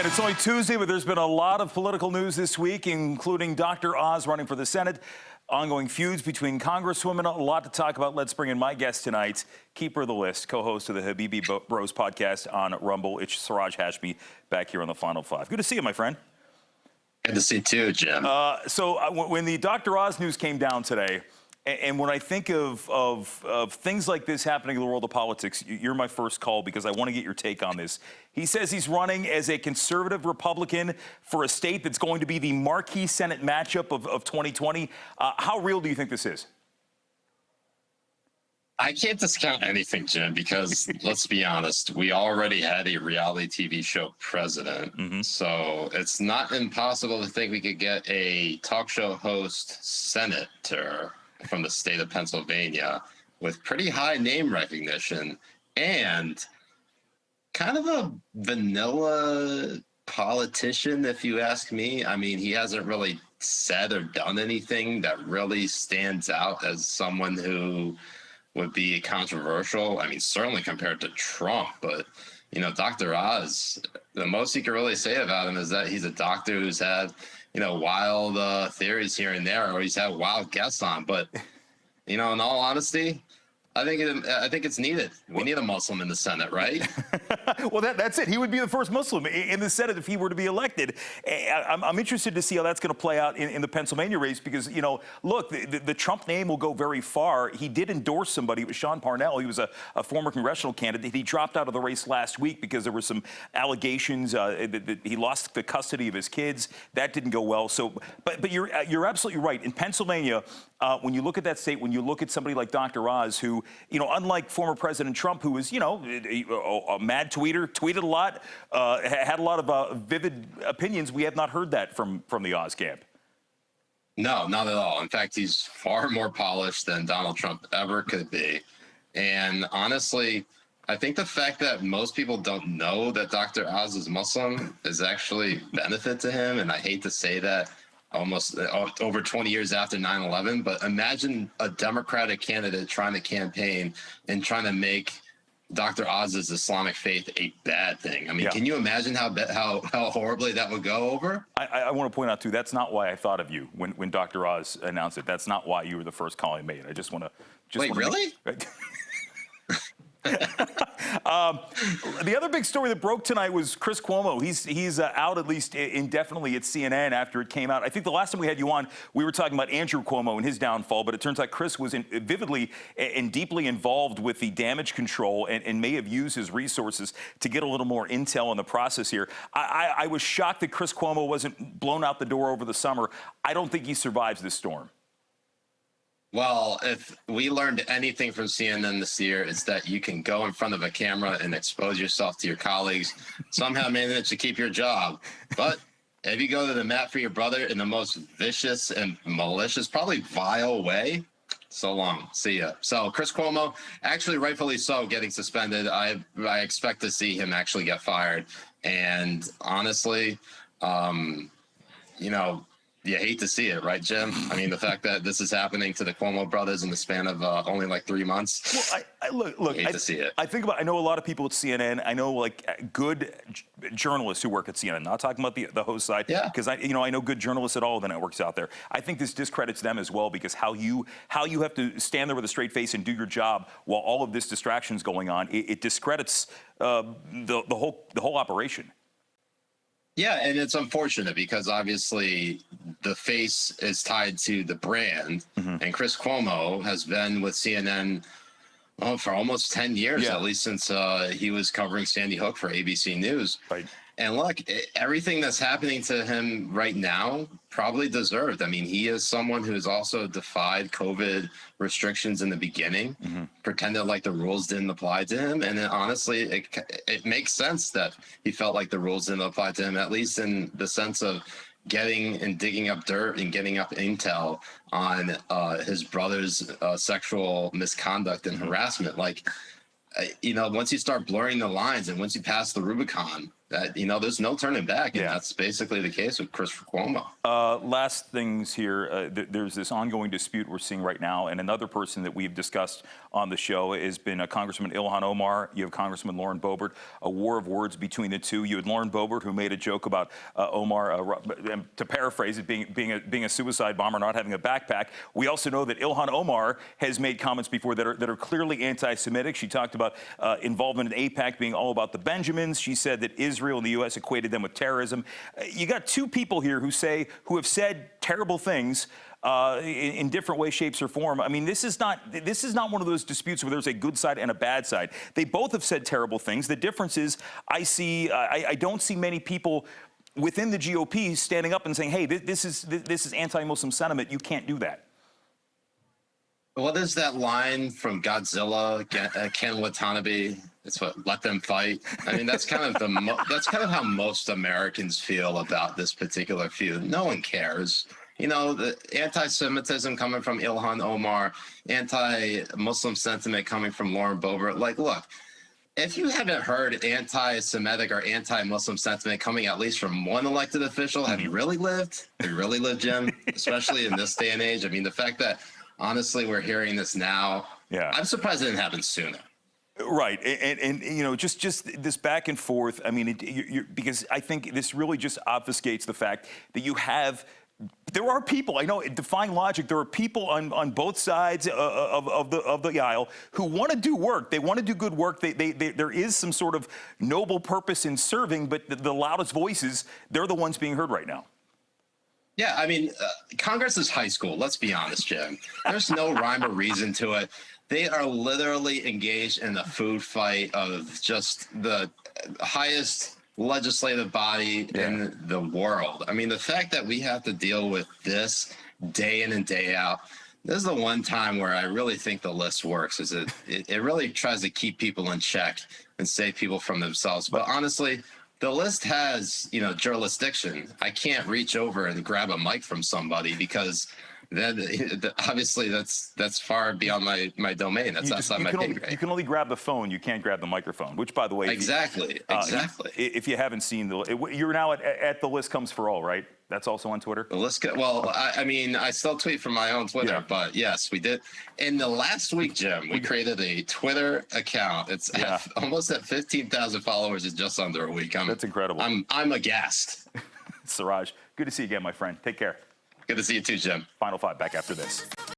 It's only Tuesday, but there's been a lot of political news this week, including Dr. Oz running for the Senate, ongoing feuds between congresswomen, a lot to talk about. Let's bring in my guest tonight, keeper of the list, co-host of the Habibi Bros podcast on Rumble. It's Siraj Hashmi back here on the Final Five. Good to see you, my friend. Good to see you too, Jim. When the Dr. Oz news came down today, and when I think of things like this happening in the world of politics, you're my first call because I want to get your take on this. He says he's running as a conservative Republican for a state that's going to be the marquee Senate matchup of 2020. How real do you think this is? I can't discount anything, Jim, because let's be honest, we already had a reality TV show president. Mm-hmm. So it's not impossible to think we could get a talk show host senator from the state of Pennsylvania with pretty high name recognition and kind of a vanilla politician, if you ask me. I mean, he hasn't really said or done anything that really stands out as someone who would be controversial. I mean, certainly compared to Trump, but you know, Dr. Oz, the most you can really say about him is that he's a doctor who's had, you know, wild theories here and there, or he's had wild guests on. But, you know, in all honesty, I think it's needed. We need a Muslim in the Senate, right? Well, that's it. He would be the first Muslim in the Senate if he were to be elected. I'm interested to see how that's going to play out in the Pennsylvania race because, you know, look, the Trump name will go very far. He did endorse somebody. It was Sean Parnell. He was a former congressional candidate. He dropped out of the race last week because there were some allegations that he lost the custody of his kids. That didn't go well. So, but you're absolutely right. In Pennsylvania, when you look at that state, when you look at somebody like Dr. Oz, who, you know, unlike former President Trump, who was, you know, a mad tweeter, tweeted a lot, had a lot of vivid opinions, we have not heard that from the Oz camp. No, not at all. In fact, he's far more polished than Donald Trump ever could be. And honestly, I think the fact that most people don't know that Dr. Oz is Muslim is actually benefit to him. And I hate to say that almost over 20 years after 9/11, but imagine a Democratic candidate trying to campaign and trying to make Dr. Oz's Islamic faith a bad thing. I mean, yeah. Can you imagine how horribly that would go over? I want to point out, too, that's not why I thought of you when Dr. Oz announced it. That's not why you were the first call I made. I just want to... Wait, really? The other big story that broke tonight was Chris Cuomo. He's out at least indefinitely at CNN after it came out. I think the last time we had you on, we were talking about Andrew Cuomo and his downfall, but it turns out Chris was vividly and deeply involved with the damage control and may have used his resources to get a little more intel in the process here. I was shocked that Chris Cuomo wasn't blown out the door over the summer. I don't think he survives this storm. Well, if we learned anything from CNN this year, it's that you can go in front of a camera and expose yourself to your colleagues, somehow manage to keep your job. But if you go to the mat for your brother in the most vicious and malicious, probably vile way, so long. See ya. So Chris Cuomo, actually rightfully so, getting suspended. I expect to see him actually get fired. And honestly, you know, you hate to see it, right, Jim? I mean, the fact that this is happening to the Cuomo brothers in the span of only like 3 months. Well, look, I hate to see it. I know a lot of people at CNN. I know like good journalists who work at CNN. Not talking about the host side, yeah. Because I know good journalists at all of the networks out there. I think this discredits them as well because how you have to stand there with a straight face and do your job while all of this distraction is going on. It discredits the whole operation. Yeah, and it's unfortunate because obviously the face is tied to the brand, and Chris Cuomo has been with CNN for almost 10 years, at least since he was covering Sandy Hook for ABC News. Right. And look, everything that's happening to him right now probably deserved. I mean, he is someone who has also defied COVID restrictions in the beginning, pretended like the rules didn't apply to him. And then honestly, it makes sense that he felt like the rules didn't apply to him, at least in the sense of getting and digging up dirt and getting up intel on his brother's sexual misconduct and harassment. Like, you know, once you start blurring the lines and once you pass the Rubicon, that, there's no turning back. And Yeah. that's basically the case with Chris Cuomo. Last things here. There's this ongoing dispute we're seeing right now, and another person that we've discussed on the show has been Congressman Ilhan Omar. You have Congressman Lauren Boebert. A war of words between the two. You had Lauren Boebert, who made a joke about Omar, to paraphrase it, being a suicide bomber, not having a backpack. We also know that Ilhan Omar has made comments before that are clearly anti-Semitic. She talked about involvement in AIPAC being all about the Benjamins. She said that Israel and the U.S. equated them with terrorism. You got two people here who have said terrible things in different ways, shapes, or form. I mean, this is not one of those disputes where there's a good side and a bad side. They both have said terrible things. The difference is, I don't see many people within the GOP standing up and saying, "Hey, this is anti-Muslim sentiment. You can't do that." What is that line from Godzilla, Ken Watanabe? It's what, let them fight. I mean, that's kind of that's kind of how most Americans feel about this particular feud. No one cares. The anti-Semitism coming from Ilhan Omar, anti-Muslim sentiment coming from Lauren Boebert. Like, look, if you haven't heard anti-Semitic or anti-Muslim sentiment coming at least from one elected official, have you really lived? Have you really lived, Jim? Especially in this day and age. I mean, the fact that, honestly, we're hearing this now, yeah, I'm surprised it didn't happen sooner. Right, and just this back and forth. I mean, because I think this really just obfuscates the fact that there are people, I know, defying logic, there are people on both sides of the aisle who want to do work. They want to do good work. There is some sort of noble purpose in serving, but the loudest voices, they're the ones being heard right now. Yeah, I mean, Congress is high school. Let's be honest, Jim. There's no rhyme or reason to it. They are literally engaged in a food fight of just the highest legislative body in the world. I mean, the fact that we have to deal with this day in and day out, this is the one time where I really think the list works, is it really tries to keep people in check and save people from themselves. But honestly, the list has, jurisdiction. I can't reach over and grab a mic from somebody because then obviously that's far beyond my domain. That's outside my pay grade. You can only grab the phone. You can't grab the microphone, which, by the way, exactly. If you haven't seen you're now at the list comes for all, right? That's also on Twitter. The list. Well, I mean, I still tweet from my own Twitter, but yes, we did. In the last week, Jim, we created a Twitter account. It's almost at 15,000 followers in just under a week. That's incredible. I'm aghast. Siraj, good to see you again, my friend. Take care. Good to see you too, Jim. Final Five back after this.